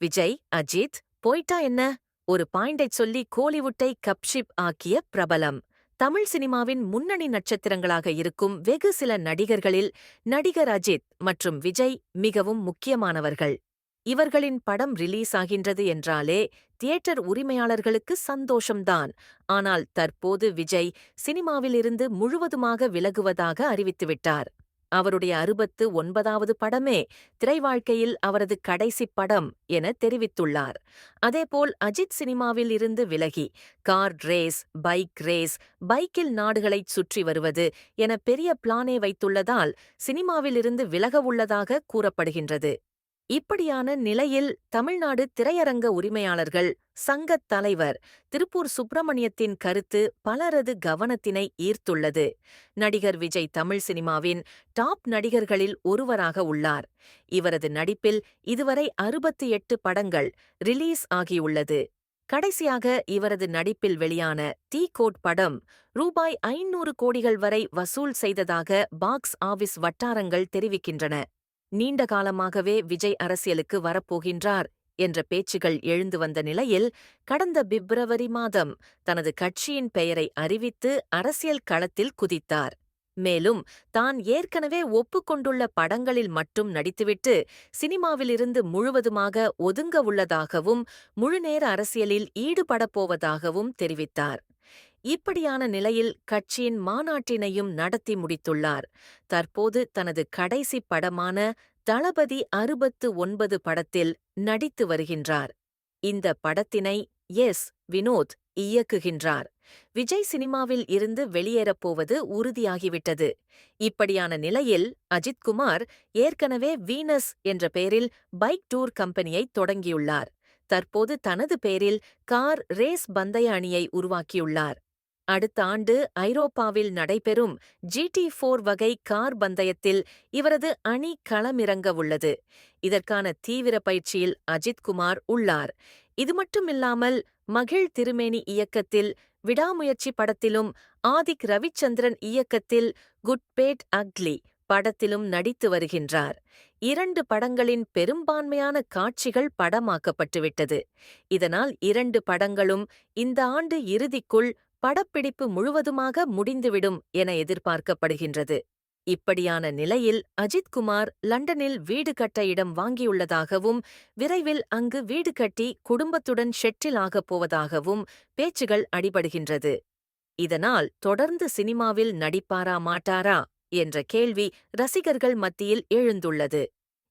விஜய், அஜித் போயிட்டா என்ன? ஒரு பாயிண்டைச் சொல்லி கோலிவுட்டை கப்ஷிப் ஆக்கிய பிரபலம். தமிழ் சினிமாவின் முன்னணி நட்சத்திரங்களாக இருக்கும் வெகு சில நடிகர்களில் நடிகர் அஜித் மற்றும் விஜய் மிகவும் முக்கியமானவர்கள். இவர்களின் படம் ரிலீஸ் ஆகின்றது என்றாலே தியேட்டர் உரிமையாளர்களுக்கு சந்தோஷம்தான். ஆனால் தற்போது விஜய் சினிமாவிலிருந்து முழுவதுமாக விலகுவதாக அறிவித்துவிட்டார். அவருடைய 69வது படமே திரைவாழ்க்கையில் அவரது கடைசிப் படம் என தெரிவித்துள்ளார். அதேபோல் அஜித் சினிமாவில் இருந்து விலகி கார் ரேஸ், பைக் ரேஸ், பைக்கில் நாடுகளைச் சுற்றி வருவது என பெரிய பிளானே வைத்துள்ளதால் சினிமாவிலிருந்து விலகவுள்ளதாக கூறப்படுகின்றது. இப்படியான நிலையில் தமிழ்நாடு திரையரங்க உரிமையாளர்கள் சங்கத் தலைவர் திருப்பூர் சுப்பிரமணியத்தின் கருத்து பலரது கவனத்தினை ஈர்த்துள்ளது. நடிகர் விஜய் தமிழ் சினிமாவின் டாப் நடிகர்களில் ஒருவராக உள்ளார். இவரது நடிப்பில் இதுவரை 68 படங்கள் ரிலீஸ் ஆகியுள்ளது. கடைசியாக இவரது நடிப்பில் வெளியான தீ கோட் படம் ரூபாய் 500 கோடிகள் வரை வசூல் செய்ததாக பாக்ஸ் ஆபீஸ் வட்டாரங்கள் தெரிவிக்கின்றன. நீண்ட காலமாகவே விஜய் அரசியலுக்கு வரப்போகின்றார் என்ற பேச்சுகள் எழுந்து வந்த நிலையில் கடந்த பிப்ரவரி மாதம் தனது கட்சியின் பெயரை அறிவித்து அரசியல் களத்தில் குதித்தார். மேலும் தான் ஏற்கனவே ஒப்புக்கொண்டுள்ள படங்களில் மட்டும் நடித்துவிட்டு சினிமாவிலிருந்து முழுவதுமாக ஒதுங்க உள்ளதாகவும் முழுநேர அரசியலில் ஈடுபடப் போவதாகவும் தெரிவித்தார். இப்படியான நிலையில் கட்சியின் மாநாட்டினையும் நடத்தி முடித்துள்ளார். தற்போது தனது கடைசி படமான தளபதி 69 படத்தில் நடித்து வருகின்றார். இந்த படத்தினை வினோத் இயக்குகின்றார். விஜய் சினிமாவில் இருந்து வெளியேறப் போவது உறுதியாகிவிட்டது. இப்படியான நிலையில் அஜித்குமார் ஏற்கனவே வீனஸ் என்ற பெயரில் பைக் டூர் கம்பெனியை தொடங்கியுள்ளார். தற்போது தனது பெயரில் கார் ரேஸ் பந்தய அணியை உருவாக்கியுள்ளார். அடுத்த ஆண்டு ஐரோப்பாவில் நடைபெறும் GT4 வகை கார் பந்தயத்தில் இவரது அணி களமிறங்கவுள்ளது. இதற்கான தீவிர பயிற்சியில் அஜித்குமார் உள்ளார். இது மட்டுமில்லாமல் மகிழ் திருமேனி இயக்கத்தில் விடாமுயற்சி படத்திலும் ஆதிக் ரவிச்சந்திரன் இயக்கத்தில் குட் பேட் அக்லி படத்திலும் நடித்து வருகின்றார். 2 படங்களின் பெரும்பான்மையான காட்சிகள் படமாக்கப்பட்டுவிட்டது. இதனால் 2 படங்களும் இந்த ஆண்டு இறுதிக்குள் படப்பிடிப்பு முழுவதுமாக முடிந்துவிடும் என எதிர்பார்க்கப்படுகின்றது. இப்படியான நிலையில் அஜித்குமார் லண்டனில் வீடு கட்ட இடம் வாங்கியுள்ளதாகவும் விரைவில் அங்கு வீடு கட்டி குடும்பத்துடன் ஷெட்டில் ஆகப் போவதாகவும் பேச்சுகள் அடிபடுகின்றது. இதனால் தொடர்ந்து சினிமாவில் நடிப்பாரா மாட்டாரா என்ற கேள்வி ரசிகர்கள் மத்தியில் எழுந்துள்ளது.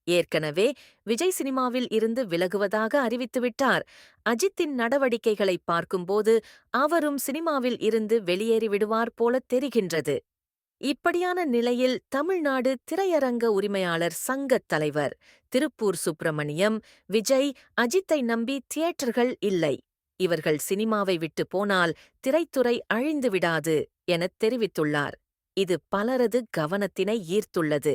ஏற்கனவே விஜய் சினிமாவில் இருந்து விலகுவதாக அறிவித்துவிட்டார். அஜித்தின் நடவடிக்கைகளை பார்க்கும்போது அவரும் சினிமாவில் இருந்து வெளியேறிவிடுவார் போல தெரிகின்றது. இப்படியான நிலையில் தமிழ்நாடு திரையரங்க உரிமையாளர் சங்கத் தலைவர் திருப்பூர் சுப்பிரமணியம் விஜய், அஜித்தை நம்பி தியேட்டர்கள் இல்லை. இவர்கள் சினிமாவை விட்டு போனால் திரைத்துறை அழிந்துவிடாது எனத் தெரிவித்துள்ளார். இது பலரது கவனத்தினை ஈர்த்துள்ளது.